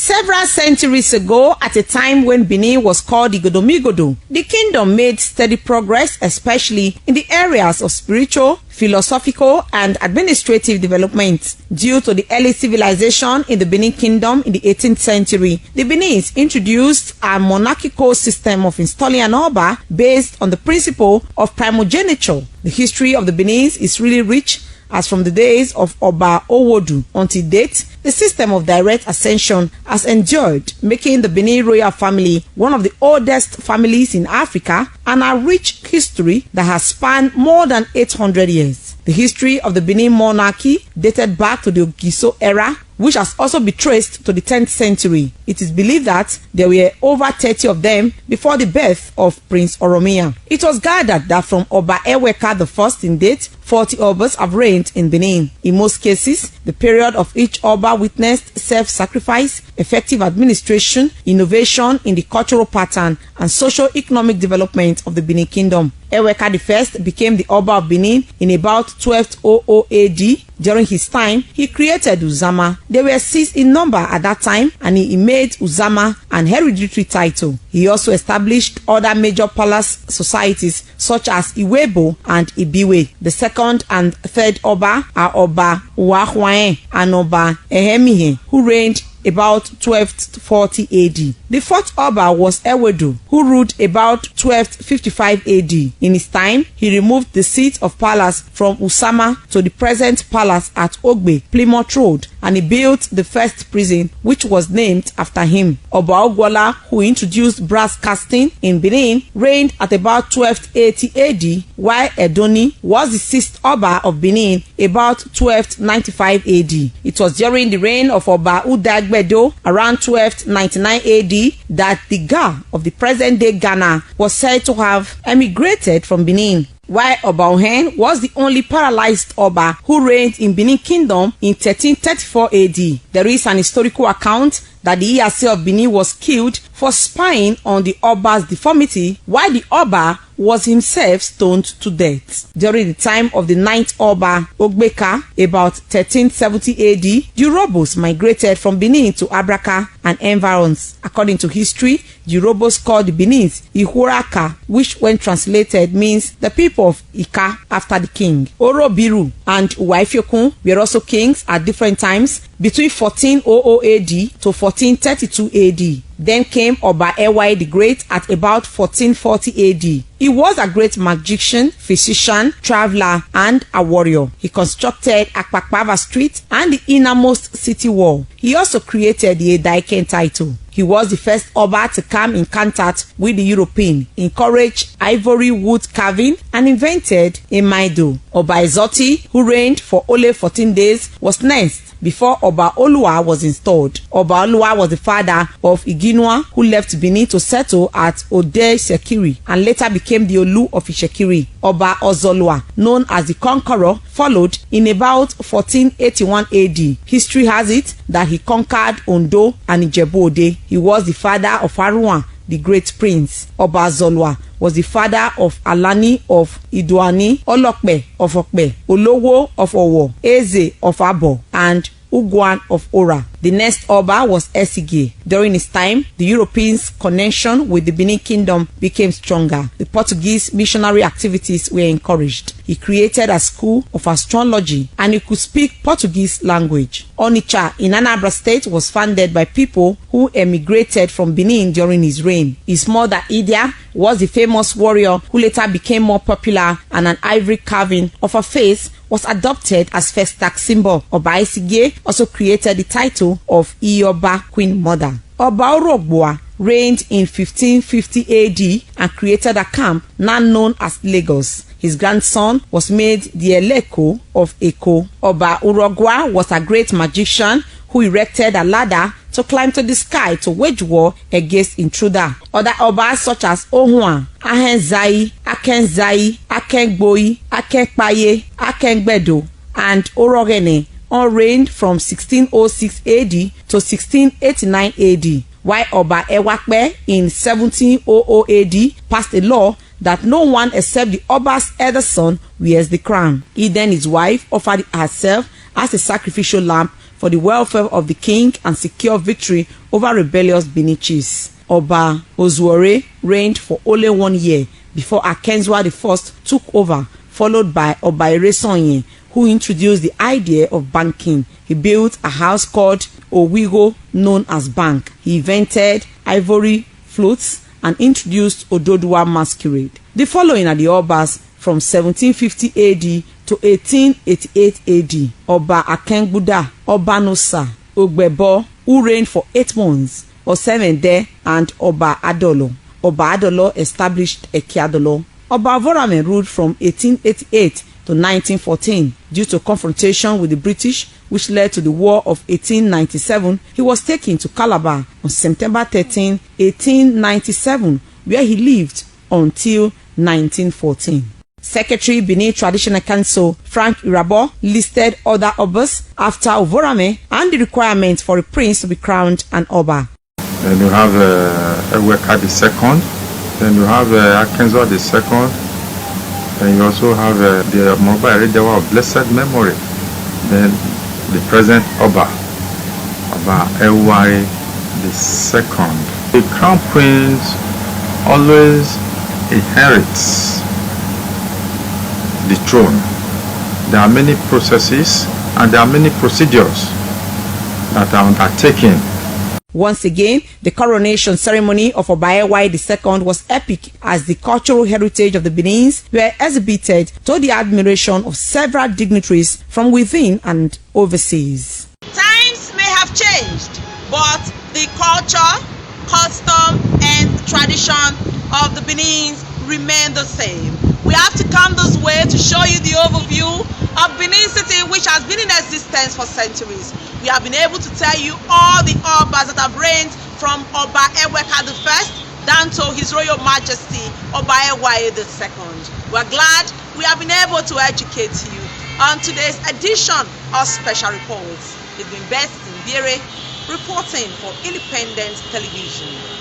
Several centuries ago, at a time when Benin was called Igodomigodo, the kingdom made steady progress, especially in the areas of spiritual, philosophical, and administrative development. Due to the early civilization in the Benin Kingdom in the 18th century, the Beninese introduced a monarchical system of installing an Oba based on the principle of primogeniture. The history of the Beninese is really rich, as from the days of Oba Owodu until date, the system of direct ascension has endured, making the Benin royal family one of the oldest families in Africa and a rich history that has spanned more than 800 years. The history of the Benin monarchy dated back to the Ogiso era, which has also been traced to the 10th century. It is believed that there were over 30 of them before the birth of Prince Oromia. It was gathered that from Oba Eweka I in date, 40 Obas have reigned in Benin. In most cases, the period of each Oba witnessed self-sacrifice, effective administration, innovation in the cultural pattern, and socio-economic development of the Benin Kingdom. Eweka I became the Oba of Benin in about 1200 AD. During his time, he created Uzama. They were 6 in number at that time, and he made Uzama an hereditary title. He also established other major palace societies such as Iwebo and Ibiwe. The second and third Oba are Oba Uwahwae and Oba Ehemihe, who reigned about 1240 AD. The fourth Oba was Ewedu, who ruled about 1255 AD. In his time, he removed the seat of palace from Usama to the present palace at Ogbe, Plymouth Road, and he built the first prison, which was named after him. Oba Ogwola, who introduced brass casting in Benin, reigned at about 1280 AD, while Edoni was the sixth Oba of Benin about 1295 AD. It was during the reign of Oba Udagbedo around 1299 AD that the Ga of the present-day Ghana was said to have emigrated from Benin, while Oba Ohen was the only paralyzed Oba who reigned in Benin Kingdom in 1334 AD. There is an historical account that the Iyase of Benin was killed for spying on the Oba's deformity, while the Oba was himself stoned to death. During the time of the ninth Oba, Ogbeka, about 1370 AD, the Urhobos migrated from Benin to Abraka and environs. According to history, the Urhobos called the Beninese Ihuraka, which when translated means the people of Ika after the king. Orobiru and Uwaifiokun were also kings at different times between 1400 AD to 1432 AD. Then came Oba Ewai the Great at about 1440 AD. He was a great magician, physician, traveler, and a warrior. He constructed Akpakpava Street and the innermost city wall. He also created the Edaiken title. He was the first Oba to come in contact with the European, encouraged ivory wood carving, and invented a Maido. Oba Izoti, who reigned for only 14 days, was next before Oba Olua was installed. Oba Olua was the father of Iginua, who left Benin to settle at Ode Sekiri and later became the Olu of Ishekiri. Oba Ozolua, known as the Conqueror, followed in about 1481 AD. History has it that he conquered Ondo and Ijebu Ode. He was the father of Aruan, the great prince. Oba Zolwa was the father of Alani of Idoani, Olokpe of Okpe, Olowo of Owo, Eze of Abo, and Ugwan of Ora. The next Oba was Esige. During his time, the Europeans' connection with the Benin Kingdom became stronger. The Portuguese missionary activities were encouraged. He created a school of astrology and he could speak Portuguese language. Onitsha in Anambra State was founded by people who emigrated from Benin during his reign. His mother Idia was the famous warrior who later became more popular, and an ivory carving of her face was adopted as first tax symbol. Oba Esige also created the title of Ioba, Queen Mother. Oba Orogboa reigned in 1550 AD and created a camp now known as Lagos. His grandson was made the Eleko of Eko. Oba Urogwa was a great magician who erected a ladder to climb to the sky to wage war against intruder. Other Obas such as Ohua, Ahenzai, Akenzai, Akengboi, Akenpaye, Akengbedo, and Orogene all reigned from 1606 AD to 1689 AD, while Oba Ewakpe in 1700 AD passed a law that no one except the Oba's elder son wears the crown. He then his wife offered herself as a sacrificial lamb for the welfare of the king and secure victory over rebellious Benin chiefs. Oba Ozuore reigned for only 1 year before Akenzwa I took over, followed by Oba Eresonye, who introduced the idea of banking. He built a house called Owigo, known as Bank. He invented ivory flutes and introduced Ododuwa masquerade. The following are the Obas from 1750 AD to 1888 AD. Oba Akengbuda, Oba Nosa, Ogbebo, who reigned for 8 months, Osemende, and Oba Adolo. Oba Adolo established Ekiadolo. Oba Vorame ruled from 1888 to 1914. Due to confrontation with the British, which led to the War of 1897, he was taken to Calabar on September 13, 1897, where he lived until 1914. Secretary Benin Traditional Council Frank Irabo listed other Obas after Ovorame and the requirement for a prince to be crowned an Oba. Then you have Eweka II, then you have Akenzwa II, then you also have the Moba Eredewa of blessed memory, then the present Oba Ewari II. The crown prince always inherits the throne. There are many processes and there are many procedures that are undertaken. Once again, the coronation ceremony of Oba Ewari II was epic, as the cultural heritage of the Benins were exhibited to the admiration of several dignitaries from within and overseas. Times may have changed, but the culture, custom, and tradition of the Benins remain the same. We have to come this way to show you the overview of Benin City, which has been in existence for centuries. We have been able to tell you all the Obas that have reigned from Oba Eweka I down to His Royal Majesty Oba Ewari II. We're glad we have been able to educate you on today's edition of Special Reports. It's been Best in Bere reporting for Independent Television.